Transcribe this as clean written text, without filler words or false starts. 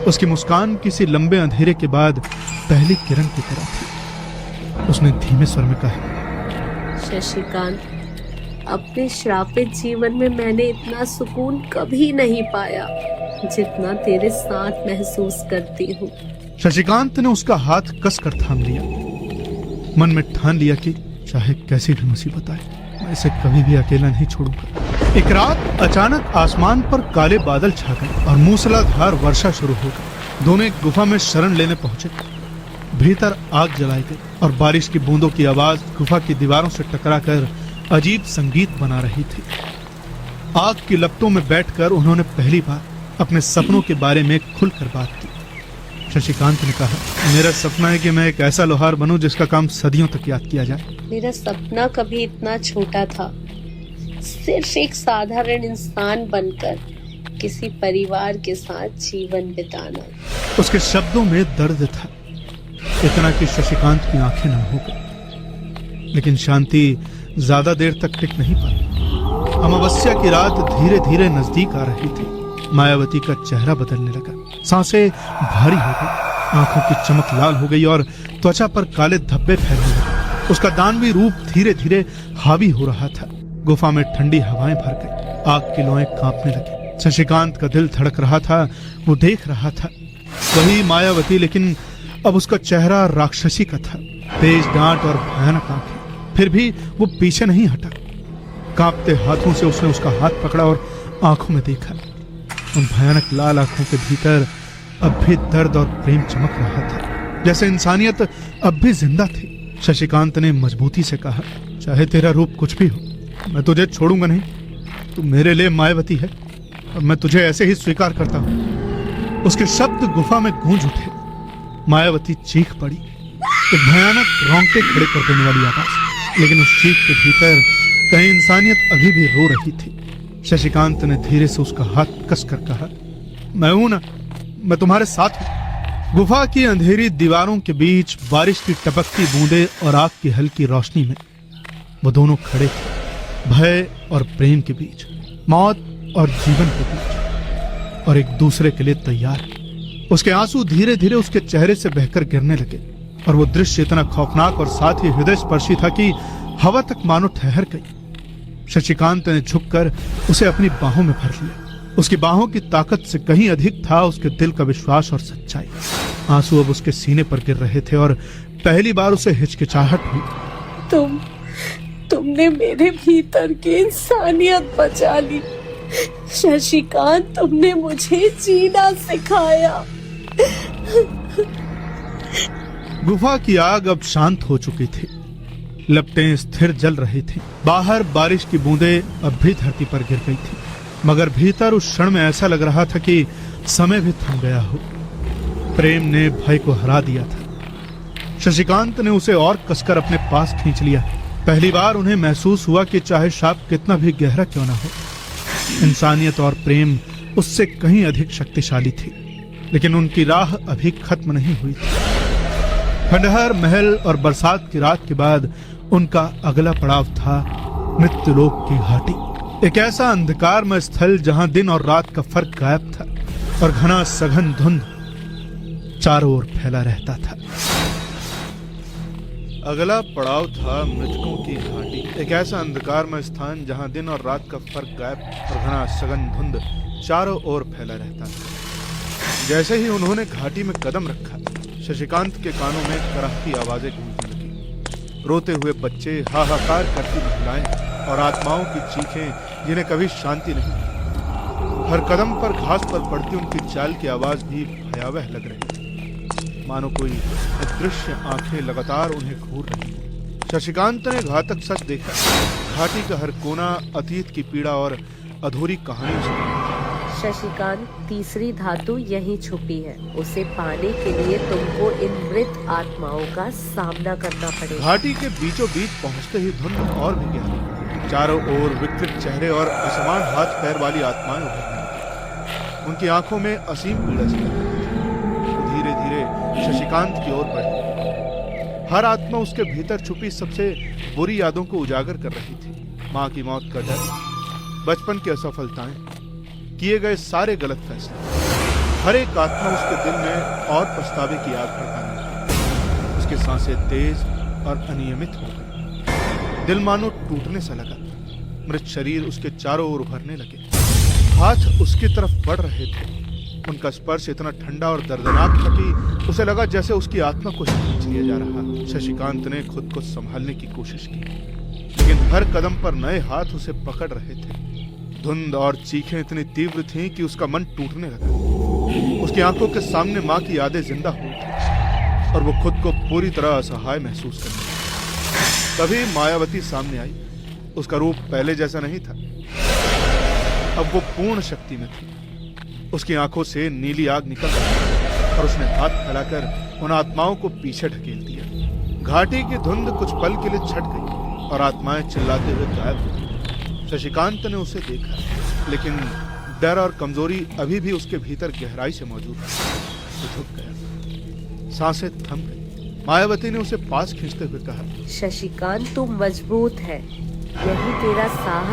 उसकी मुस्कान किसी लंबे अंधेरे के बाद पहली किरण की तरह थी। उसने धीमे स्वर में कहा, शशिकांत, अपने श्रापित जीवन में मैंने इतना सुकून कभी नहीं पाया जितना तेरे साथ महसूस करती हूँ। शशिकांत ने उसका हाथ कसकर थाम लिया। मन में ठान लिया कि चाहे कैसी भी मुसीबत आए, मैं इसे कभी भी अकेला नहीं छोड़ूंगा। एक रात अचानक आसमान पर काले बादल छा गए और मूसलाधार वर्षा शुरू हो गई। दोनों एक गुफा में शरण लेने पहुंचे। भीतर आग जलाई गई और बारिश की बूंदों की आवाज गुफा की दीवारों से टकराकर अजीब संगीत बना रही थी। आग की लपटों में बैठकर उन्होंने पहली बार अपने सपनों के बारे में खुलकर बात की। शशिकांत ने कहा, मेरा सपना है कि मैं एक ऐसा लोहार बनूं जिसका काम सदियों तक याद किया जाए। मेरा सपना कभी इतना छोटा था, सिर्फ एक साधारण इंसान बनकर किसी परिवार के साथ जीवन बिताना। उसके शब्दों में दर्द था, इतना कि शशिकांत की आंखें नम हो गई। लेकिन शांति ज्यादा देर तक टिक नहीं पाई। अमावस्या की रात धीरे धीरे नजदीक आ रही थी। मायावती का चेहरा बदलने लगा, सांसें भारी हो गई, आंखों की चमक लाल हो गई और त्वचा पर काले धब्बे फैलने लगे। उसका दानवी रूप धीरे धीरे हावी हो रहा था। गुफा में ठंडी हवाएं भर गई, आग की लोएं कांपने लगी। शशिकांत का दिल धड़क रहा था। वो देख रहा था वही मायावती, लेकिन अब उसका चेहरा राक्षसी का था, तेज दांत और भयानक आंखें। फिर भी वो पीछे नहीं हटा। कांपते हाथों से उसने उसका हाथ पकड़ा और आंखों में देखा। उन भयानक लाल आंखों के भीतर अब भी दर्द और प्रेम चमक रहा था, जैसे इंसानियत अब भी जिंदा थी। शशिकांत ने मजबूती से कहा, चाहे तेरा रूप कुछ भी हो, मैं तुझे छोड़ूंगा नहीं। तू मेरे लिए मायावती है और मैं तुझे ऐसे ही स्वीकार करता हूं। उसके शब्द गुफा में गूंज उठे। मायावती चीख पड़ी, एक भयानक रोंगटे खड़े कर देने वाली आवाज। लेकिन उस चीख के भीतर कहीं इंसानियत अभी भी रो रही थी। शशिकांत ने धीरे से उसका हाथ कसकर कहा, मैं हूं ना, मैं तुम्हारे साथ हूं। गुफा की अंधेरी दीवारों के बीच बारिश की टपकती बूंदे और आग की हल्की रोशनी में वो दोनों खड़े थे, भय और प्रेम के बीच, मौत और जीवन के बीच, और एक दूसरे के लिए तैयार। उसके आंसू धीरे धीरे उसके चेहरे से बहकर गिरने लगे और वो दृश्य इतना खौफनाक और साथ ही हृदय स्पर्शी था कि हवा तक मानो ठहर गई। शशिकांत ने झुककर उसे अपनी बाहों में भर लिया। उसकी बाहों की ताकत से कहीं अधिक था उसके दिल का विश्वास और सच्चाई। आंसू अब उसके सीने पर गिर रहे थे और पहली बार उसे हिचकिचाहट हुई। तुमने मेरे भीतर की इंसानियत बचा ली शशिकांत, तुमने मुझे जीना सिखाया। गुफा की आग अब शांत हो चुकी थी, लपटें स्थिर जल रही थी। बाहर बारिश की बूंदें अब भी धरती पर गिर गई थी, मगर भीतर उस क्षण में ऐसा लग रहा था कि समय भी थम गया हो। प्रेम ने भय को हरा दिया था। शशिकांत ने उसे और कसकर अपने पास खींच लिया। पहली बार उन्हें महसूस हुआ कि चाहे शाप कितना भी गहरा क्यों ना हो, इंसानियत और प्रेम उससे कहीं अधिक शक्तिशाली थी। लेकिन उनकी राह अभी खत्म नहीं हुई थी। खंडहर महल और बरसात की रात के बाद उनका अगला पड़ाव था मृत्युलोक की घाटी। एक ऐसा अंधकारमय स्थल जहां दिन और रात का फर्क गायब था और घना सघन धुंध चारों ओर फैला रहता था। अगला पड़ाव था मृतकों की घाटी। एक ऐसा अंधकारमय स्थान जहां दिन और रात का फर्क गायब और घना सघन धुंध चारों ओर फैला रहता था। जैसे ही उन्होंने घाटी में कदम रखा, शशिकांत के कानों में कराहती आवाजें गूंजने लगी। रोते हुए बच्चे, हाहाकार करती महिलाएं और आत्माओं की चीखें जिन्हें कभी शांति नहीं थी। हर कदम पर घास पर पड़ती उनकी चाल की आवाज भी भयावह लग रही थी, मानो कोई अदृश्य आंखें लगातार उन्हें घूर रही थी। शशिकांत ने घातक सच देखा। घाटी का हर कोना अतीत की पीड़ा और अधूरी कहानी से। शशिकांत, तीसरी धातु यहीं छुपी है। उसे पाने के लिए तुमको इन मृत आत्माओं का सामना करना पड़ेगा। घाटी के बीचों बीच पहुंचते ही धुंध और भी गहरी। चारों ओर विकृत चेहरे और असमान हाथ पैर वाली आत्माएं उभरती। उनकी आंखों में असीम पीड़ा सी लग रही थी। धीरे धीरे शशिकांत की ओर बढ़ी। हर आत्मा उसके भीतर छुपी सबसे बुरी यादों को उजागर कर रही थी। माँ की मौत का डर, बचपन की असफलताएं, किए गए सारे गलत फैसले, हर एक आत्मा उसके दिल में और पछतावे की आग भड़काने लगी। उसकी सांसें तेज और अनियमित हो गई। दिल मानो टूटने सा लगा। मृत शरीर उसके चारों ओर उभरने लगे। हाथ उसकी तरफ बढ़ रहे थे। उनका स्पर्श इतना ठंडा और दर्दनाक था कि उसे लगा जैसे उसकी आत्मा को खींच लिया जा रहा। शशिकांत ने खुद को संभालने की कोशिश की, लेकिन हर कदम पर नए हाथ उसे पकड़ रहे थे। धुंध और चीखें इतनी तीव्र थीं कि उसका मन टूटने लगा। उसकी आंखों के सामने मां की यादें जिंदा हो उठी और वो खुद को पूरी तरह असहाय महसूस करने लगा। तभी मायावती सामने आई। उसका रूप पहले जैसा नहीं था, अब वो पूर्ण शक्ति में थी। उसकी आंखों से नीली आग निकल रही और उसने हाथ फैलाकर उन आत्माओं को पीछे ढकेल दिया। घाटी की धुंध कुछ पल के लिए छट गई और आत्माएं चिल्लाते हुए गायब हो गई। शशिकांत ने उसे देखा, लेकिन डर और कमजोरी अभी भी उसके भीतर गहराई से मौजूद थी। वो झुक गया, सांसें थम गई। मायावती ने उसे पास खींचते हुए कहा, शशिकांत, तू मजबूत है, यही तेरा साहस